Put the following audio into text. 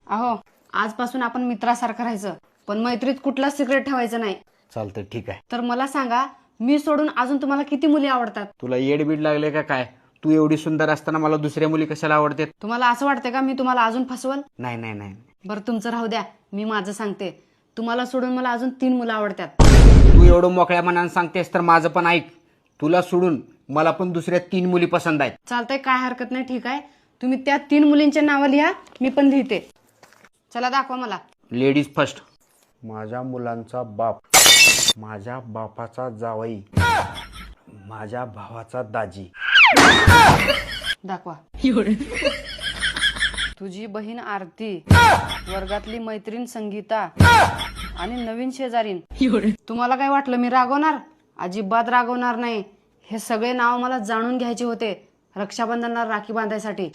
अहो, आजपासून आपण मित्रासारखं राहायचं, पण मैत्रीत कुठलाच सिक्रेट ठेवायचं नाही. चालतंय, ठीक आहे. तर मला सांगा, मी सोडून अजून तुम्हाला किती मुली आवडतात? तुला येडबीड लागले का काय? तू एवढी सुंदर असताना मला दुसऱ्या मुली कशाला आवडतात? तुम्हाला असं वाटतं का मी तुम्हाला अजून फसवल? नाही नाही नाही. बरं तुमचं राहू द्या, मी माझं सांगते. तुम्हाला सोडून मला अजून 3 मुलं आवडतात. तू एवढं मोकळ्या मनानं सांगतेस तर माझं पण ऐक. तुला सोडून मला पण दुसऱ्या 3 मुली पसंत आहेत. चालतंय, काय हरकत नाही. ठीक आहे, तुम्ही त्या 3 मुलींचे नावं लिहा, मी पण लिहिते. चला दाखवा मला. Ladies first. माझ्या मुलांचा बाप, माझ्या बापाचा जावई, माझ्या भावाचा दाजी. दाखवा. तुझी बहीण आरती, वर्गातली मैत्रीण संगीता आणि नवीन शेजारीन. तुम्हाला काय वाटलं मी रागवणार? अजिबात रागवणार नाही. हे सगळे नाव मला जाणून घ्यायचे होते रक्षाबंधनला राखी बांधायसाठी.